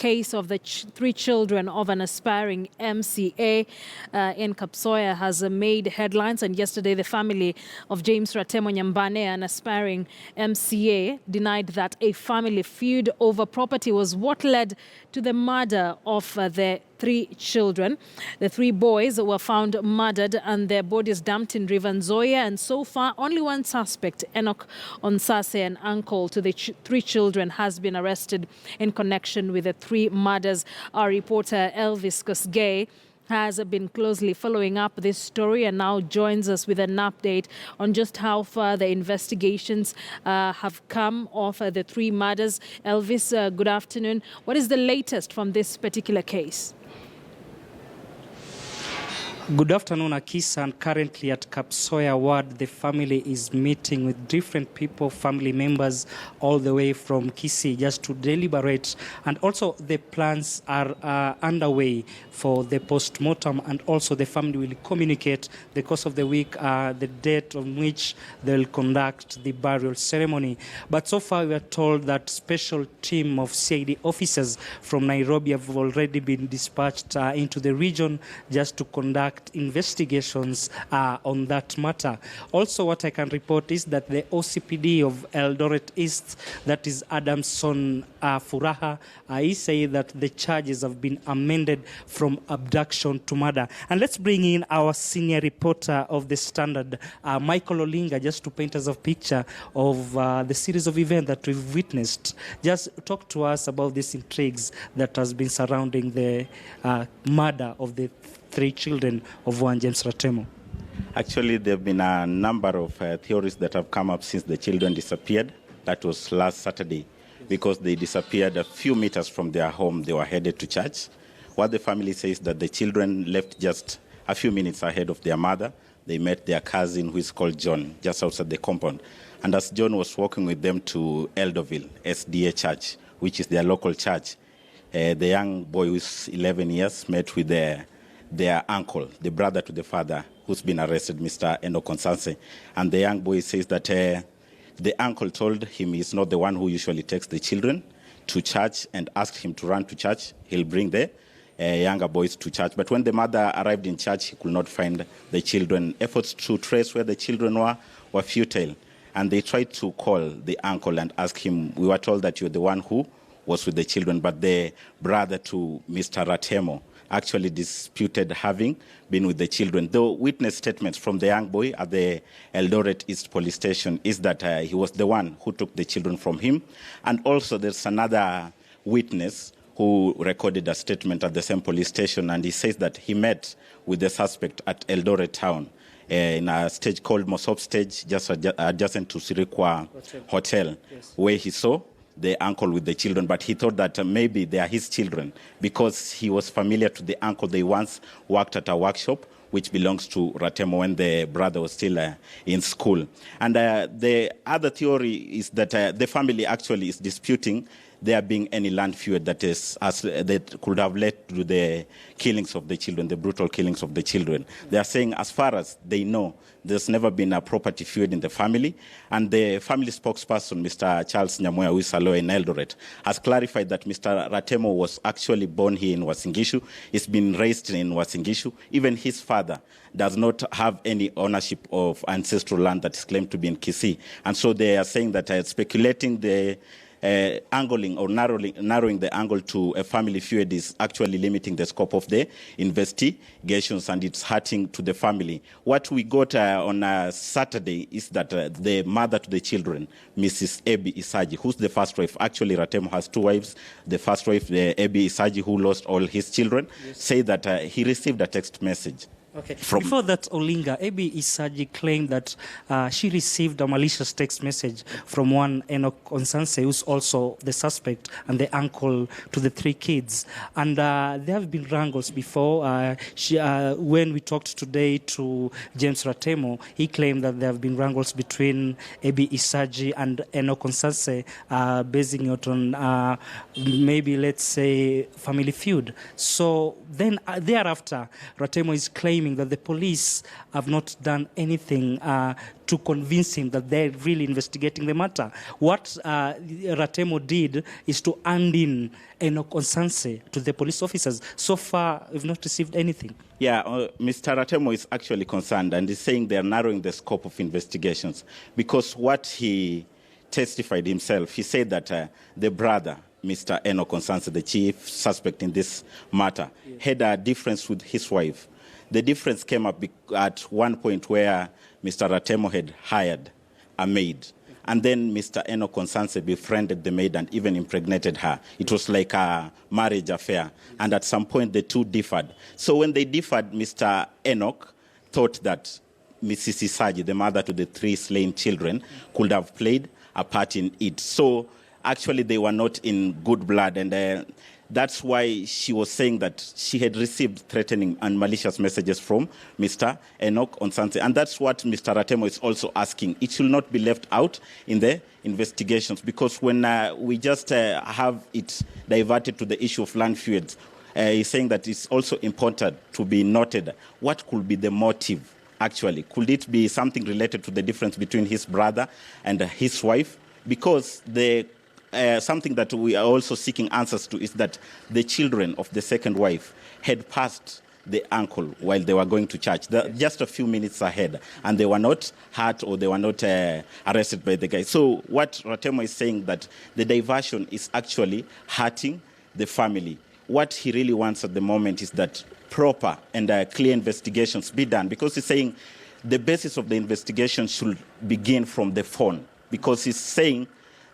case of the three children of an aspiring MCA in Kapsoya has made headlines. And yesterday, the family of James Ratemo Nyambane, an aspiring MCA, denied that a family feud over property was what led to the murder of the three children. The three boys were found murdered and their bodies dumped in River Nzoia. And so far, only one suspect, Enoch Onsase, an uncle to the three children, has been arrested in connection with the three murders. Our reporter Elvis Kosgei has been closely following up this story and now joins us with an update on just how far the investigations have come of the three murders. Elvis, good afternoon. What is the latest from this particular case? Good afternoon, Akisa. And currently at Kapsoya Ward, the family is meeting with different people, family members, all the way from Kisii, just to deliberate. And also the plans are underway for the post-mortem, and also the family will communicate the course of the week, the date on which they will conduct the burial ceremony. But so far we are told that special team of CID officers from Nairobi have already been dispatched into the region just to conduct investigations on that matter. Also, what I can report is that the OCPD of Eldoret East, that is Adamson Furaha, he said that the charges have been amended from abduction to murder. And let's bring in our senior reporter of the Standard, Michael Olinga, just to paint us a picture of the series of events that we've witnessed. Just talk to us about these intrigues that has been surrounding the murder of the three children of one James Ratemo. Actually, there have been a number of theories that have come up since the children disappeared. That was last Saturday, because they disappeared a few meters from their home. They were headed to church. What the family says that the children left just a few minutes ahead of their mother. They met their cousin, who is called John, just outside the compound. And as John was walking with them to Eldoville SDA Church, which is their local church, the young boy, who is 11 years, met with their uncle, the brother to the father, who's been arrested, Mr. Enoch Onsase. And the young boy says that the uncle told him he's not the one who usually takes the children to church and asked him to run to church. He'll bring the younger boys to church. But when the mother arrived in church, he could not find the children. Efforts to trace where the children were futile. And they tried to call the uncle and ask him, we were told that you're the one who was with the children, but the brother to Mr. Ratemo actually disputed having been with the children. The witness statements from the young boy at the Eldoret East Police Station is that he was the one who took the children from him. And also there's another witness who recorded a statement at the same police station, and he says that he met with the suspect at Eldoret town in a stage called Mosop Stage, just adjacent to Sirikwa Hotel, yes, where he saw the uncle with the children, but he thought that maybe they are his children because he was familiar to the uncle. They once worked at a workshop which belongs to Ratemo when the brother was still in school. And the other theory is that the family actually is disputing there being any land feud that could have led to the killings of the children, the brutal killings of the children. They are saying, as far as they know, there's never been a property feud in the family. And the family spokesperson, Mr. Charles Nyamoya, who is a lawyer in Eldoret, has clarified that Mr. Ratemo was actually born here in Wasingishu. He's been raised in Wasingishu. Even his father does not have any ownership of ancestral land that is claimed to be in Kisii. And so they are saying that speculating the angling or narrowing the angle to a family feud is actually limiting the scope of the investigations, and it's hurting to the family. What we got on Saturday is that the mother to the children, Mrs. Ebi Isaji, who's the first wife, actually Ratemo has two wives, the first wife, Ebi Isaji, who lost all his children, yes, say that he received a text message. Okay. Before that, Olinga, Ebi Isaji claimed that she received a malicious text message from one Enoch Onsase, who's also the suspect and the uncle to the three kids. And there have been wrangles before. When we talked today to James Ratemo, he claimed that there have been wrangles between Ebi Isaji and Enoch Onsase, basing it on maybe, let's say, family feud. So then thereafter, Ratemo is claiming claiming that the police have not done anything to convince him that they're really investigating the matter. What Ratemo did is to hand in Enoch Onsanse to the police officers. So far, we've not received anything. Yeah, Mr. Ratemo is actually concerned and is saying they are narrowing the scope of investigations because what he testified himself, he said that the brother, Mr. Enoch Onsanse, the chief suspect in this matter, had a difference with his wife. The difference came up at one point where Mr. Ratemo had hired a maid. And then Mr. Enoch Onsanse befriended the maid and even impregnated her. It was like a marriage affair. And at some point, the two differed. So when they differed, Mr. Enoch thought that Mrs. Isaji, the mother to the 3 slain children, could have played a part in it. So actually, they were not in good blood. And that's why she was saying that she had received threatening and malicious messages from Mr. Enoch Onsanse. And that's what Mr. Ratemo is also asking. It should not be left out in the investigations because when we just have it diverted to the issue of land feuds, he's saying that it's also important to be noted what could be the motive, actually. Could it be something related to the difference between his brother and his wife? Because something that we are also seeking answers to is that the children of the second wife had passed the uncle while they were going to church, just a few minutes ahead, and they were not hurt or they were not arrested by the guy. So what Ratemo is saying that the diversion is actually hurting the family. What he really wants at the moment is that proper and clear investigations be done because he's saying the basis of the investigation should begin from the phone because he's saying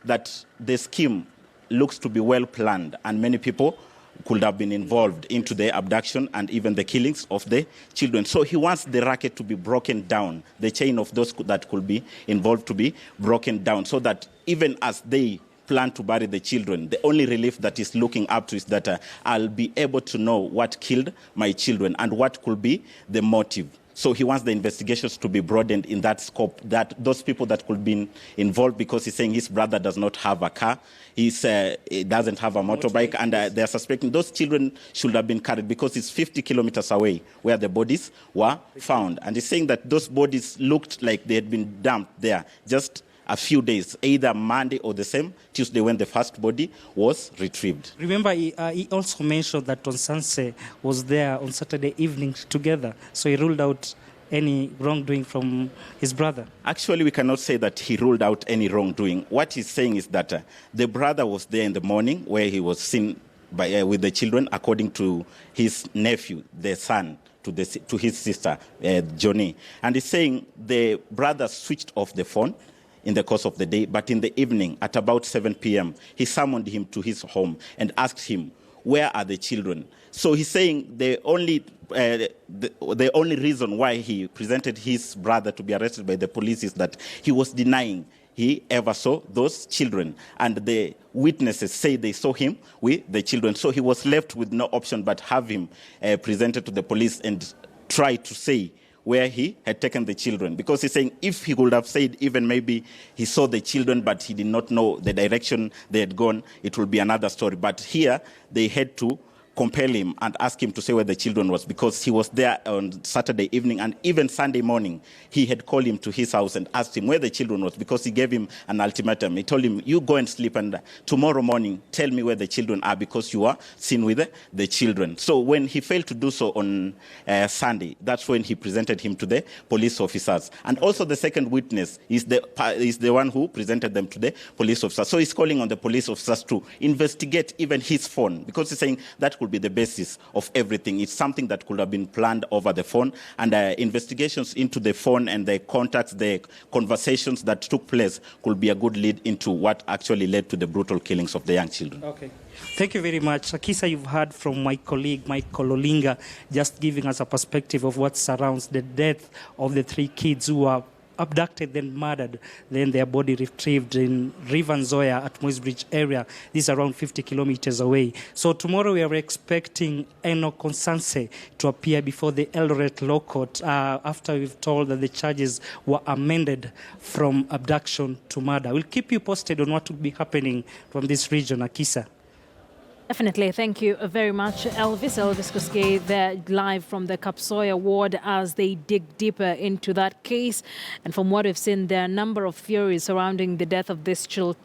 that the scheme looks to be well planned and many people could have been involved into the abduction and even the killings of the children. So he wants the racket to be broken down, the chain of those that could be involved to be broken down so that even as they plan to bury the children, the only relief that is looking up to is that I'll be able to know what killed my children and what could be the motive. So he wants the investigations to be broadened in that scope, that those people that could be involved, because he's saying his brother does not have a car, he doesn't have a motorbike, and they're suspecting those children should have been carried because it's 50 kilometers away where the bodies were found. And he's saying that those bodies looked like they had been dumped there just a few days, either Monday or the same Tuesday when the first body was retrieved. Remember, he also mentioned that Onsanse was there on Saturday evening together, so he ruled out any wrongdoing from his brother. Actually, we cannot say that he ruled out any wrongdoing. What he's saying is that the brother was there in the morning where he was seen with the children, according to his nephew, the son, to his sister, Johnny. And he's saying the brother switched off the phone in the course of the day, but in the evening at about 7 p.m., he summoned him to his home and asked him, where are the children? So he's saying the only reason why he presented his brother to be arrested by the police is that he was denying he ever saw those children. And the witnesses say they saw him with the children. So he was left with no option but have him presented to the police and try to say where he had taken the children. Because he's saying if he could have said even maybe he saw the children but he did not know the direction they had gone, it will be another story. But here they had to compel him and ask him to say where the children was because he was there on Saturday evening and even Sunday morning he had called him to his house and asked him where the children was because he gave him an ultimatum. He told him, you go and sleep and tomorrow morning tell me where the children are because you are seen with the children. So when he failed to do so on Sunday, that's when he presented him to the police officers. And also the second witness is the one who presented them to the police officers. So he's calling on the police officers to investigate even his phone because he's saying that could be the basis of everything. It's something that could have been planned over the phone, and investigations into the phone and the contacts, the conversations that took place could be a good lead into what actually led to the brutal killings of the young children. Okay. Thank you very much. Akisa, you've heard from my colleague, Michael Olinga, just giving us a perspective of what surrounds the death of the 3 kids who were abducted, then murdered, then their body retrieved in River Nzoia at Moi's Bridge area. This is around 50 kilometers away. So tomorrow we are expecting Enoch Onsanse to appear before the Eldoret Law Court after we've told that the charges were amended from abduction to murder. We'll keep you posted on what will be happening from this region, Akisa. Definitely. Thank you very much, Elvis. Elvis Koskei there live from the Kapsoya ward as they dig deeper into that case. And from what we've seen, there are a number of theories surrounding the death of these